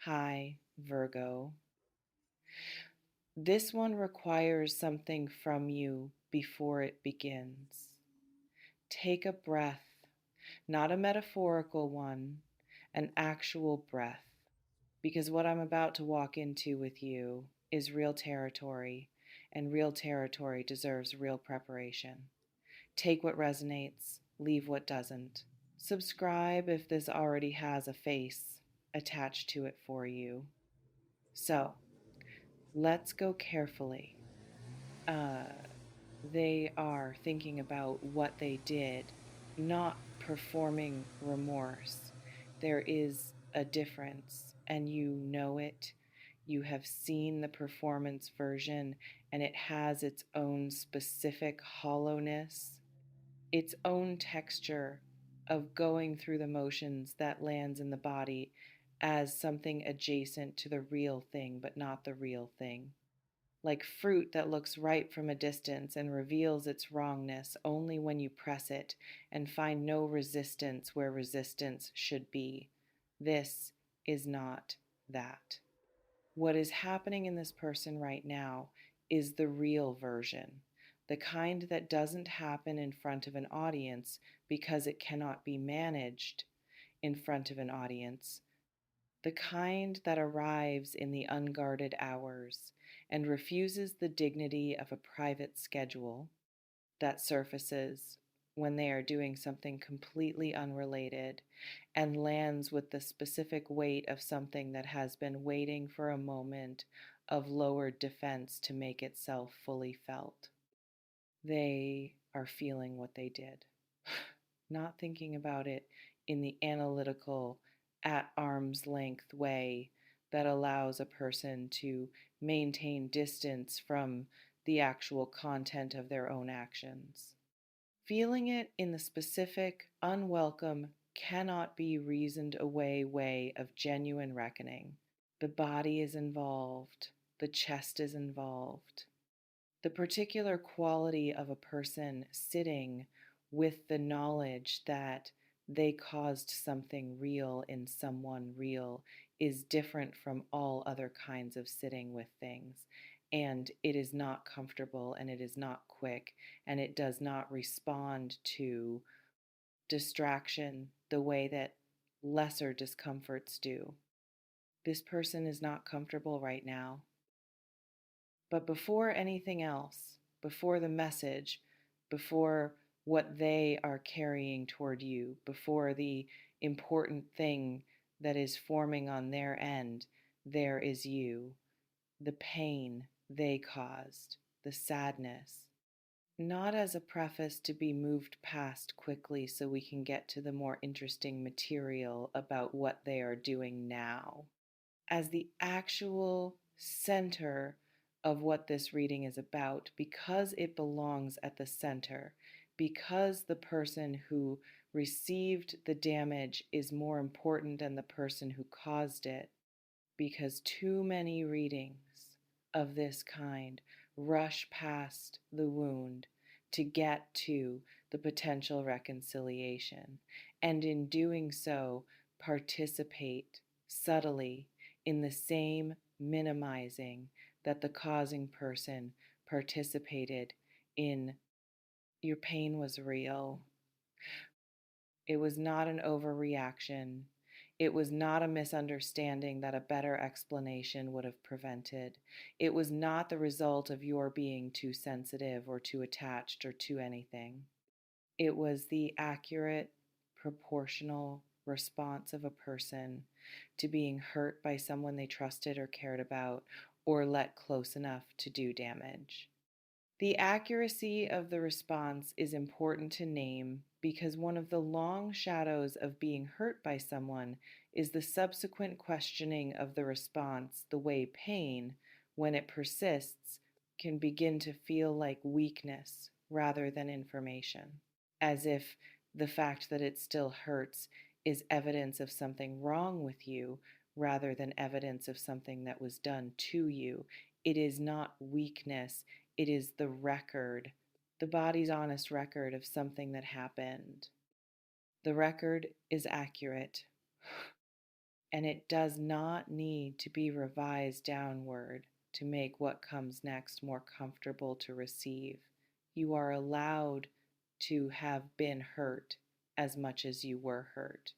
Hi, Virgo. This one requires something from you before it begins. Take a breath, not a metaphorical one, an actual breath, because what I'm about to walk into with you is real territory, and real territory deserves real preparation. Take what resonates, leave what doesn't. Subscribe if this already has a face attached to it for you. So, let's go carefully. Uh, they are thinking about what they did, not performing remorse. There is a difference, and you know it. You have seen the performance version, and it has its own specific hollowness, its own texture of going through the motions that lands in the body as something adjacent to the real thing, but not the real thing, like fruit that looks ripe from a distance and reveals its wrongness only when you press it and find no resistance where resistance should be. This is not that. What is happening in this person right now is the real version, the kind that doesn't happen in front of an audience because it cannot be managed in front of an audience, the kind that arrives in the unguarded hours and refuses the dignity of a private schedule that surfaces when they are doing something completely unrelated and lands with the specific weight of something that has been waiting for a moment of lowered defense to make itself fully felt. They are feeling what they did, not thinking about it in the analytical, at arm's length way that allows a person to maintain distance from the actual content of their own actions. Feeling it in the specific, unwelcome, cannot be reasoned away way of genuine reckoning. The body is involved, the chest is involved. The particular quality of a person sitting with the knowledge that they caused something real in someone real is different from all other kinds of sitting with things. And it is not comfortable and it is not quick and it does not respond to distraction the way that lesser discomforts do. This person is not comfortable right now. But before anything else, before the message, before what they are carrying toward you, before the important thing that is forming on their end, there is you, the pain they caused, the sadness. Not as a preface to be moved past quickly so we can get to the more interesting material about what they are doing now, as the actual center of what this reading is about, because it belongs at the center, because the person who received the damage is more important than the person who caused it, because too many readings of this kind rush past the wound to get to the potential reconciliation, and in doing so, participate subtly in the same minimizing that the causing person participated in. Your pain was real. It was not an overreaction. It was not a misunderstanding that a better explanation would have prevented. It was not the result of your being too sensitive or too attached or too anything. It was the accurate, proportional response of a person to being hurt by someone they trusted or cared about or let close enough to do damage. The accuracy of the response is important to name because one of the long shadows of being hurt by someone is the subsequent questioning of the response, the way pain, when it persists, can begin to feel like weakness rather than information, as if the fact that it still hurts is evidence of something wrong with you rather than evidence of something that was done to you. It is not weakness, it is the record, the body's honest record of something that happened. The record is accurate. and it does not need to be revised downward to make what comes next more comfortable to receive. You are allowed to have been hurt as much as you were hurt.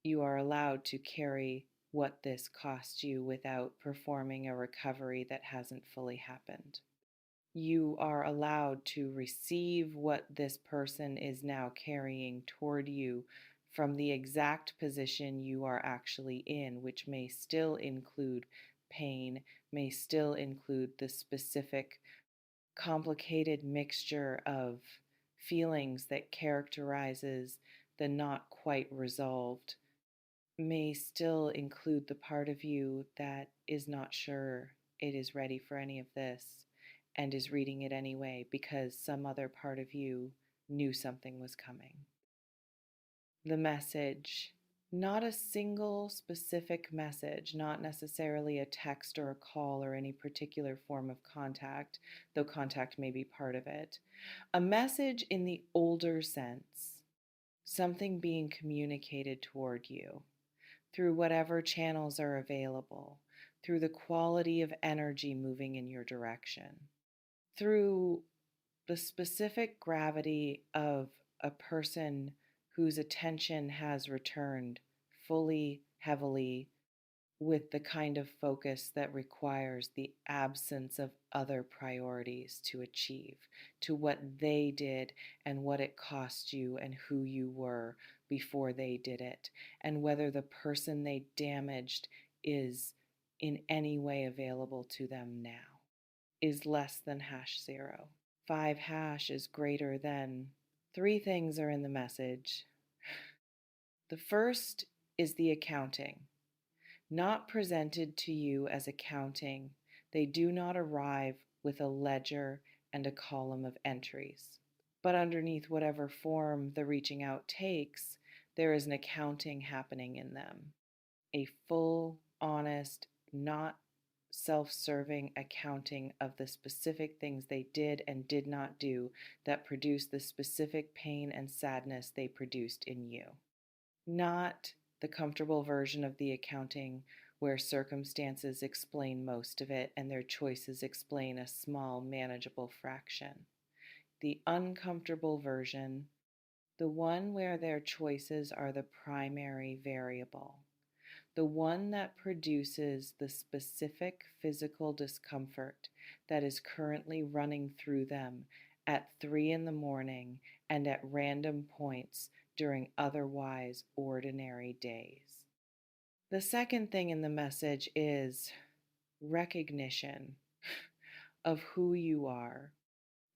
You are allowed to carry what this cost you without performing a recovery that hasn't fully happened. You are allowed to receive what this person is now carrying toward you from the exact position you are actually in, which may still include pain, may still include the specific complicated mixture of feelings that characterizes the not quite resolved, may still include the part of you that is not sure it is ready for any of this and is reading it anyway because some other part of you knew something was coming. The message, not a single specific message, not necessarily a text or a call or any particular form of contact, though contact may be part of it. A message in the older sense, something being communicated toward you through whatever channels are available, through the quality of energy moving in your direction, through the specific gravity of a person whose attention has returned fully, heavily, with the kind of focus that requires the absence of other priorities to achieve, to what they did and what it cost you and who you were before they did it, and whether the person they damaged is in any way available to them now, is less than #0. 5 hash is greater than. 3 things are in the message. The first is the accounting. Not presented to you as accounting, they do not arrive with a ledger and a column of entries. But underneath whatever form the reaching out takes, there is an accounting happening in them. A full, honest, not self-serving accounting of the specific things they did and did not do that produced the specific pain and sadness they produced in you. Not the comfortable version of the accounting where circumstances explain most of it and their choices explain a small, manageable fraction. The uncomfortable version, the one where their choices are the primary variable, the one that produces the specific physical discomfort that is currently running through them at 3 in the morning and at random points during otherwise ordinary days. The second thing in the message is recognition of who you are,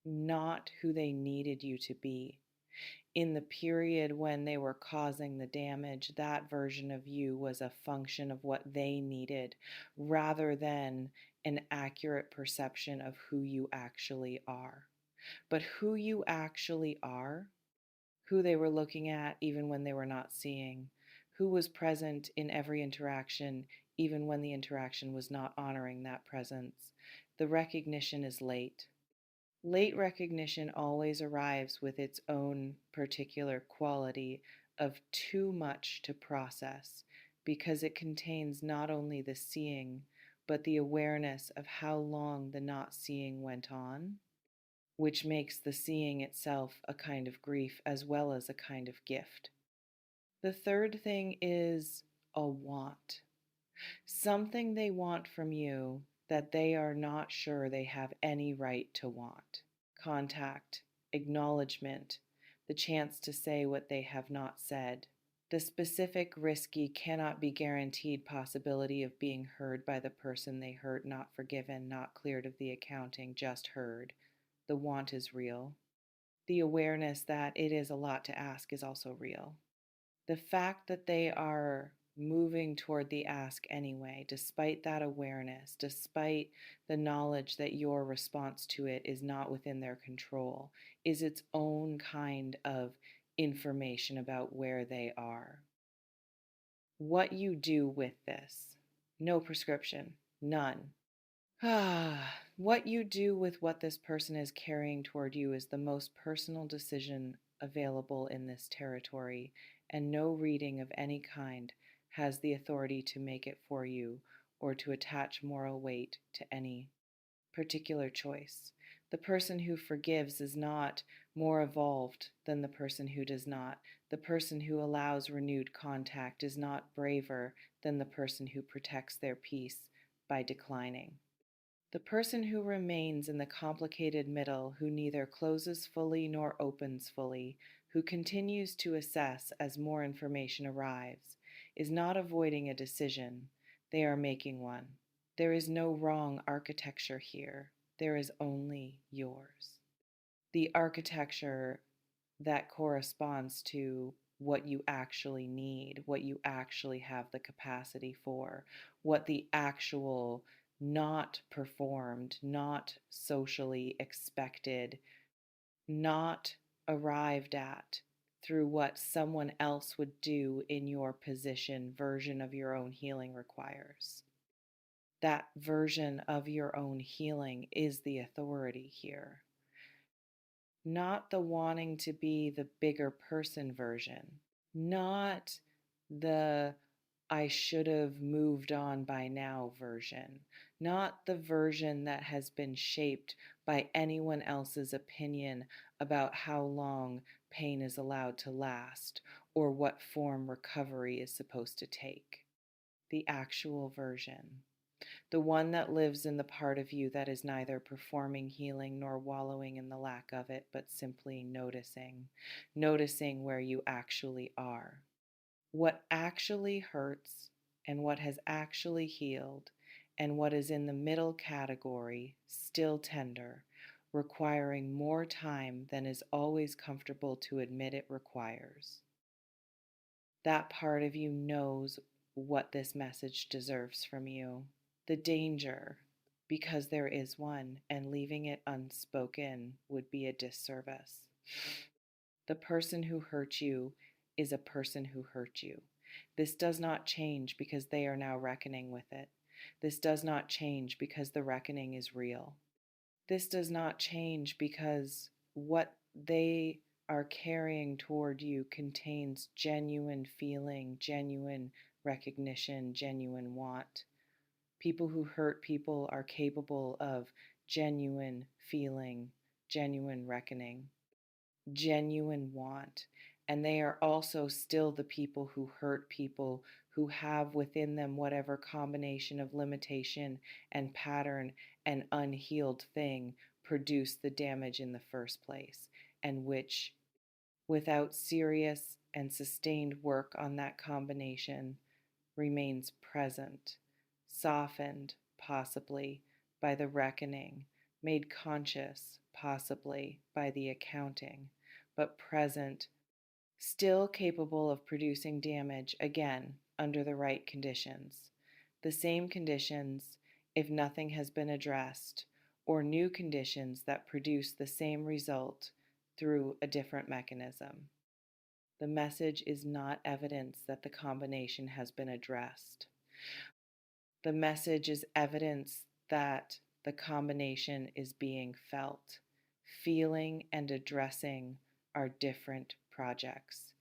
not who they needed you to be. In the period when they were causing the damage, that version of you was a function of what they needed rather than an accurate perception of who you actually are. But who you actually are, who they were looking at even when they were not seeing, who was present in every interaction even when the interaction was not honoring that presence, the recognition is late. Late recognition always arrives with its own particular quality of too much to process because it contains not only the seeing, but the awareness of how long the not seeing went on, which makes the seeing itself a kind of grief as well as a kind of gift. The third thing is a want. Something they want from you that they are not sure they have any right to want. Contact, acknowledgement, the chance to say what they have not said. The specific, risky, cannot be guaranteed possibility of being heard by the person they hurt, not forgiven, not cleared of the accounting, just heard. The want is real. The awareness that it is a lot to ask is also real. The fact that they are moving toward the ask anyway, despite that awareness, despite the knowledge that your response to it is not within their control, is its own kind of information about where they are. What you do with this, no prescription, none. What you do with what this person is carrying toward you is the most personal decision available in this territory, and no reading of any kind has the authority to make it for you or to attach moral weight to any particular choice. The person who forgives is not more evolved than the person who does not. The person who allows renewed contact is not braver than the person who protects their peace by declining. The person who remains in the complicated middle, who neither closes fully nor opens fully, who continues to assess as more information arrives, is not avoiding a decision, they are making one. There is no wrong architecture here, there is only yours. The architecture that corresponds to what you actually need, what you actually have the capacity for, what the actual not performed, not socially expected, not arrived at through what someone else would do in your position version of your own healing requires. That version of your own healing is the authority here, not the wanting to be the bigger person version, not the I should have moved on by now version, not the version that has been shaped by anyone else's opinion about how long pain is allowed to last or what form recovery is supposed to take. The actual version, the one that lives in the part of you that is neither performing healing nor wallowing in the lack of it, but simply noticing where you actually are. What actually hurts and what has actually healed, and what is in the middle category, still tender, requiring more time than is always comfortable to admit it requires. That part of you knows what this message deserves from you. The danger, because there is one, and leaving it unspoken would be a disservice. The person who hurt you is a person who hurt you. This does not change because they are now reckoning with it. This does not change because the reckoning is real. This does not change because what they are carrying toward you contains genuine feeling, genuine recognition, genuine want. People who hurt people are capable of genuine feeling, genuine reckoning, genuine want. And they are also still the people who hurt people who have within them whatever combination of limitation and pattern and unhealed thing produced the damage in the first place, and which, without serious and sustained work on that combination, remains present, softened, possibly, by the reckoning, made conscious, possibly, by the accounting, but present, still capable of producing damage, again, under the right conditions. The same conditions, if nothing has been addressed, or new conditions that produce the same result through a different mechanism. The message is not evidence that the combination has been addressed. The message is evidence that the combination is being felt. Feeling and addressing are different projects.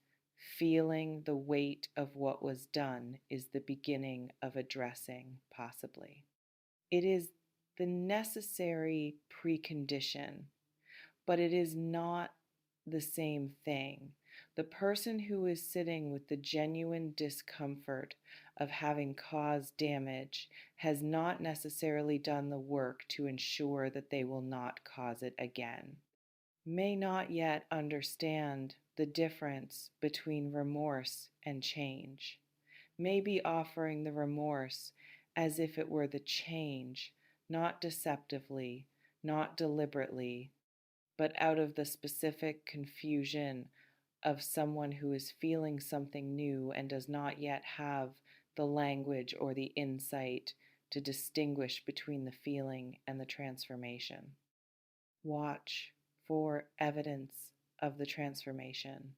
Feeling the weight of what was done is the beginning of addressing, possibly. It is the necessary precondition, but it is not the same thing. The person who is sitting with the genuine discomfort of having caused damage has not necessarily done the work to ensure that they will not cause it again, may not yet understand the difference between remorse and change, may be offering the remorse as if it were the change, not deceptively, not deliberately, but out of the specific confusion of someone who is feeling something new and does not yet have the language or the insight to distinguish between the feeling and the transformation. Watch for evidence of the transformation,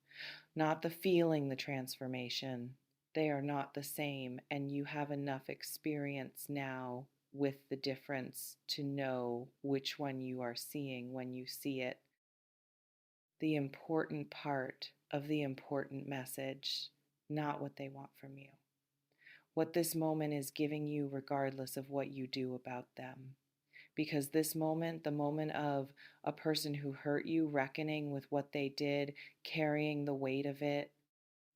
not the feeling the transformation. They are not the same, and you have enough experience now with the difference to know which one you are seeing when you see it. The important part of the important message, not what they want from you. what this moment is giving you, regardless of what you do about them. Because this moment, the moment of a person who hurt you, reckoning with what they did, carrying the weight of it,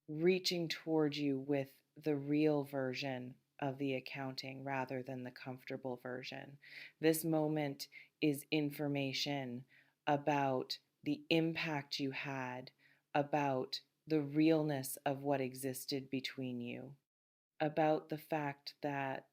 reaching towards you with the real version of the accounting rather than the comfortable version. This moment is information about the impact you had, about the realness of what existed between you, about the fact that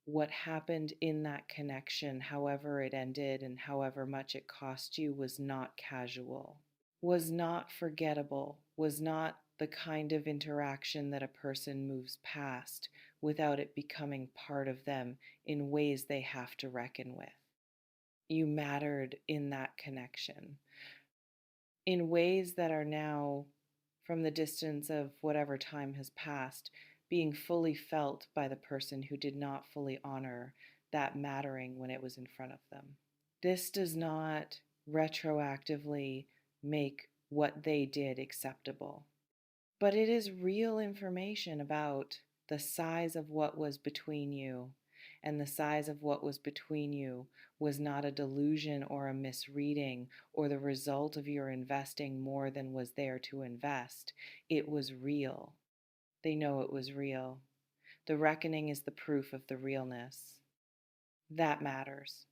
what happened in that connection, however it ended and however much it cost you, was not casual, was not forgettable, was not the kind of interaction that a person moves past without it becoming part of them in ways they have to reckon with. You mattered in that connection in ways that are now, from the distance of whatever time has passed, being fully felt by the person who did not fully honor that mattering when it was in front of them. This does not retroactively make what they did acceptable, but it is real information about the size of what was between you, and the size of what was between you was not a delusion or a misreading or the result of your investing more than was there to invest. It was real. They know it was real. The reckoning is the proof of the realness. That matters.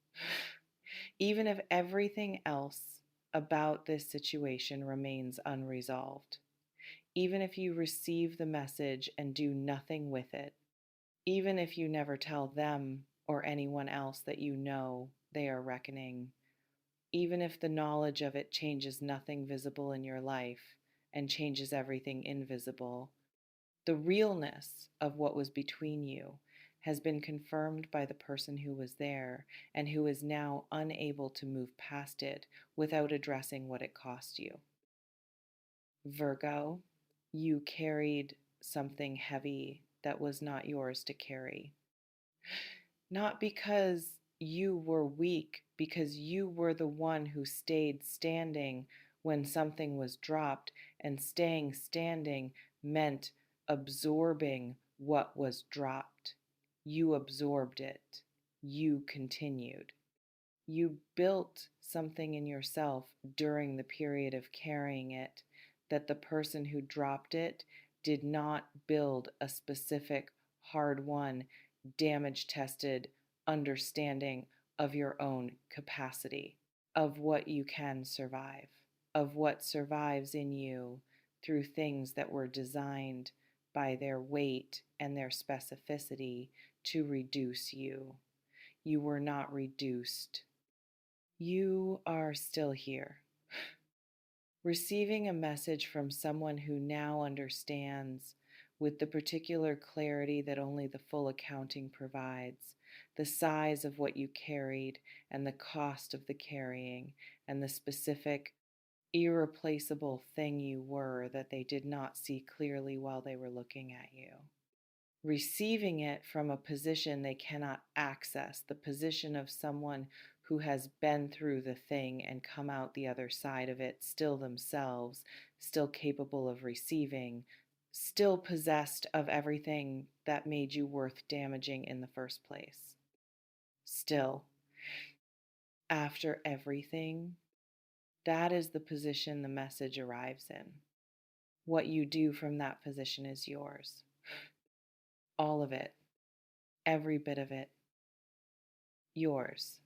Even if everything else about this situation remains unresolved, even if you receive the message and do nothing with it, even if you never tell them or anyone else that you know they are reckoning, even if the knowledge of it changes nothing visible in your life and changes everything invisible, the realness of what was between you has been confirmed by the person who was there and who is now unable to move past it without addressing what it cost you. Virgo, you carried something heavy that was not yours to carry. Not because you were weak, because you were the one who stayed standing when something was dropped, and staying standing meant absorbing what was dropped. You absorbed it. You continued. You built something in yourself during the period of carrying it that the person who dropped it did not build a specific, hard won, damage tested understanding of your own capacity, of what you can survive, of what survives in you through things that were designed by their weight and their specificity to reduce you. You were not reduced. You are still here. Receiving a message from someone who now understands, with the particular clarity that only the full accounting provides, the size of what you carried and the cost of the carrying and the specific, irreplaceable thing you were that they did not see clearly while they were looking at you. Receiving it from a position they cannot access, the position of someone who has been through the thing and come out the other side of it, still themselves, still capable of receiving, still possessed of everything that made you worth damaging in the first place. Still, after everything, that is the position the message arrives in. What you do from that position is yours. All of it, every bit of it, yours.